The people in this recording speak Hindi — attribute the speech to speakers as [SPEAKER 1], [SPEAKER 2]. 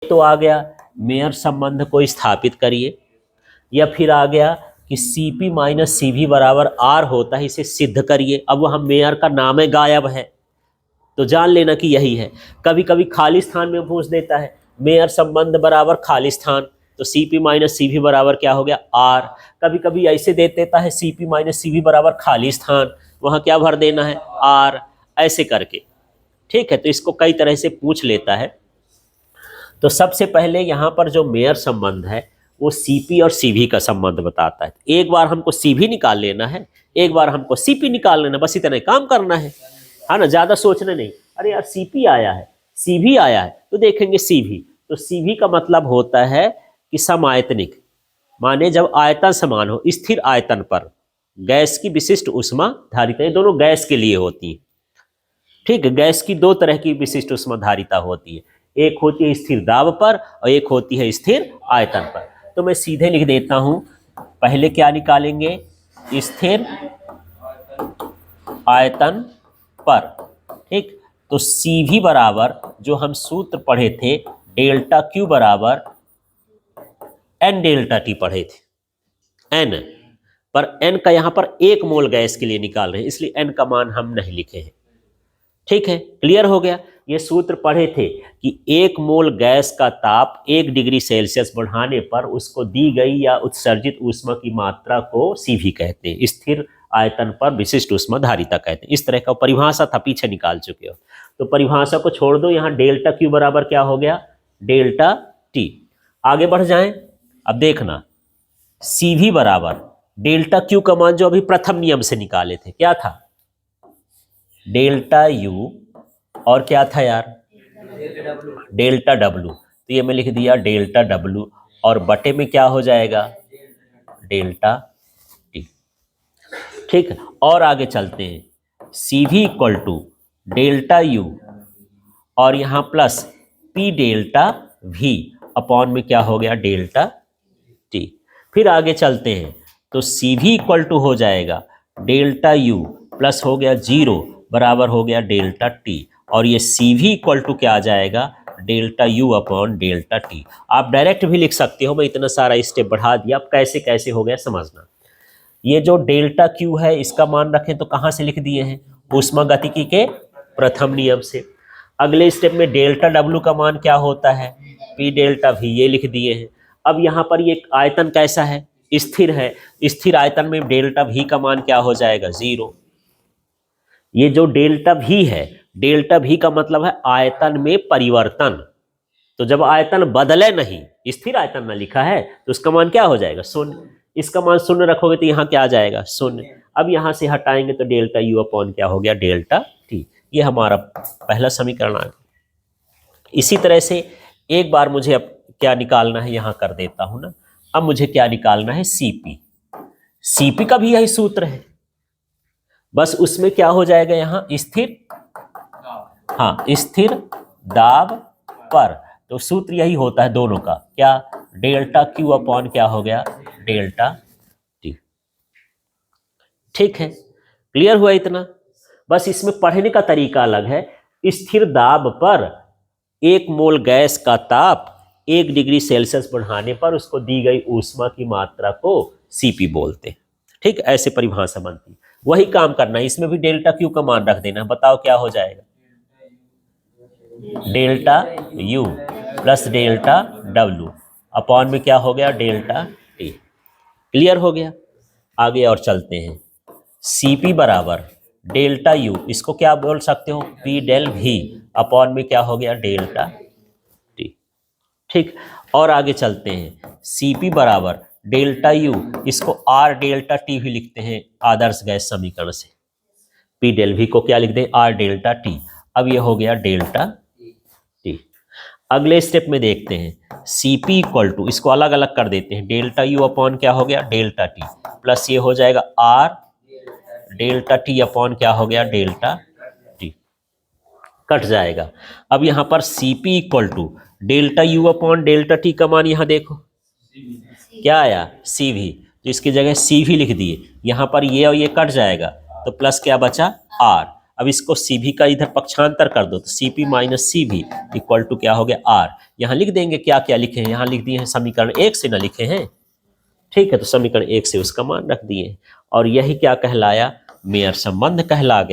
[SPEAKER 1] तो आ गया मेयर संबंध को स्थापित करिए, या फिर आ गया कि Cp माइनस Cv बराबर R होता है, इसे सिद्ध करिए। अब वहाँ मेयर का नाम है गायब है, तो जान लेना कि यही है। कभी कभी खाली स्थान में पूछ देता है मेयर संबंध बराबर खाली स्थान, तो Cp माइनस Cv बराबर क्या हो गया R। कभी कभी ऐसे दे देता है Cp माइनस Cv बराबर खाली स्थान, वहाँ क्या भर देना है R, ऐसे करके। ठीक है, तो इसको कई तरह से पूछ लेता है। तो सबसे पहले यहाँ पर जो मेयर संबंध है वो Cp और Cv का संबंध बताता है। एक बार हमको Cv निकाल लेना है, एक बार हमको Cp निकाल लेना, बस इतना काम करना है ना, ज़्यादा सोचना नहीं। अरे यार Cp आया है, Cv आया है, तो देखेंगे Cv। तो Cv का मतलब होता है कि समायतनिक, माने जब आयतन समान हो, स्थिर आयतन पर गैस की विशिष्ट ऊष्मा धारिता, ये दोनों गैस के लिए होती है। ठीक है, गैस की दो तरह की विशिष्ट ऊष्मा धारिता होती है, एक होती है स्थिर दाब पर और एक होती है स्थिर आयतन पर। तो मैं सीधे लिख देता हूं, पहले क्या निकालेंगे, स्थिर आयतन पर। ठीक, तो Cv बराबर जो हम सूत्र पढ़े थे डेल्टा Q बराबर n डेल्टा T पढ़े थे, n पर n का यहां पर 1 मोल गैस के लिए निकाल रहे हैं, इसलिए n का मान हम नहीं लिखे हैं। ठीक है, क्लियर हो गया। ये सूत्र पढ़े थे कि 1 मोल गैस का ताप 1 डिग्री सेल्सियस बढ़ाने पर उसको दी गई या उत्सर्जित ऊष्मा की मात्रा को Cv कहते हैं, स्थिर आयतन पर विशिष्ट ऊष्मा धारिता कहते हैं। इस तरह का परिभाषा था, पीछे निकाल चुके हो। तो परिभाषा को छोड़ दो, यहाँ डेल्टा Q बराबर क्या हो गया, डेल्टा T। आगे बढ़ जाएं, अब देखना Cv बराबर डेल्टा Q का मान जो अभी प्रथम नियम से निकाले थे, क्या था, डेल्टा U और क्या था यार, डेल्टा W। तो ये मैं लिख दिया डेल्टा W, और बटे में क्या हो जाएगा, डेल्टा T। ठीक है, और आगे चलते हैं, Cv equal to delta U और यहां plus P delta V upon में क्या हो गया, डेल्टा T। फिर आगे चलते हैं, तो Cv इक्वल टू हो जाएगा डेल्टा U प्लस हो गया 0 बराबर हो गया डेल्टा T, और ये Cv इक्वल टू क्या आ जाएगा, delta U upon delta T। आप डायरेक्ट भी लिख सकते हो, मैं इतना सारा स्टेप बढ़ा दिया, अब कैसे कैसे हो गया समझना। ये जो डेल्टा Q है इसका मान रखें तो कहाँ से लिख दिए हैं, ऊष्मागतिकी के प्रथम नियम से। अगले स्टेप में डेल्टा W का मान क्या होता है, P डेल्टा V, ये लिख दिए हैं। अब यहाँ पर ये आयतन कैसा है, स्थिर है, स्थिर आयतन में डेल्टा V का मान क्या हो जाएगा, 0। ये जो डेल्टा V है, डेल्टा V का मतलब है आयतन में परिवर्तन। तो जब आयतन बदले नहीं, स्थिर आयतन में लिखा है, तो उसका मान क्या हो जाएगा, 0। इसका मान 0 रखोगे तो यहाँ क्या आ जाएगा, 0। अब यहाँ से हटाएंगे तो डेल्टा U अपॉन क्या हो गया, डेल्टा T। ये हमारा पहला समीकरण आ गया। इसी तरह से एक बार मुझे अब क्या निकालना है, यहाँ कर देता हूं ना। अब मुझे क्या निकालना है, Cp का भी यही सूत्र है, बस उसमें क्या हो जाएगा, यहाँ स्थिर, हाँ स्थिर दाब पर। तो सूत्र यही होता है दोनों का, क्या, डेल्टा Q अपॉन क्या हो गया, डेल्टा T। ठीक है, क्लियर हुआ इतना। बस इसमें पढ़ने का तरीका अलग है। स्थिर दाब पर 1 मोल गैस का ताप 1 डिग्री सेल्सियस बढ़ाने पर उसको दी गई ऊष्मा की मात्रा को Cp बोलते हैं। ठीक, ऐसे परिभाषा बनती है। वही काम करना है, इसमें भी डेल्टा Q का मान रख देना। बताओ क्या हो जाएगा, delta U plus delta W upon में क्या हो गया, डेल्टा T। क्लियर हो गया। आगे और चलते हैं, Cp बराबर डेल्टा U, इसको क्या बोल सकते हो, P डेल V अपॉन में क्या हो गया, डेल्टा T। ठीक, और आगे चलते हैं, Cp बराबर डेल्टा U, इसको R डेल्टा T भी लिखते हैं आदर्श गैस समीकरण से। P डेल V को क्या लिख दें, R डेल्टा T। अब ये हो गया डेल्टा T। अगले स्टेप में देखते हैं, Cp इक्वल टू, इसको अलग अलग कर देते हैं, डेल्टा U अपॉन क्या हो गया, डेल्टा T, प्लस ये हो जाएगा R डेल्टा T अपॉन क्या हो गया, डेल्टा T, कट जाएगा। अब यहाँ पर Cp equal to delta U upon delta T का मान यहाँ देखो क्या आया, Cv, तो इसकी जगह Cv लिख दिए। यहाँ पर ये और ये कट जाएगा तो प्लस क्या बचा, R। अब इसको सी भी का इधर पक्षांतर कर दो, तो सी पी माइनस सी भी इक्वल टू क्या हो गया आर। यहाँ लिख देंगे क्या क्या लिखे हैं, यहाँ लिख दिए हैं समीकरण 1 से ना लिखे हैं, ठीक है, तो समीकरण 1 से उसका मान रख दिए और यही क्या कहलाया, मेयर संबंध कहला गया।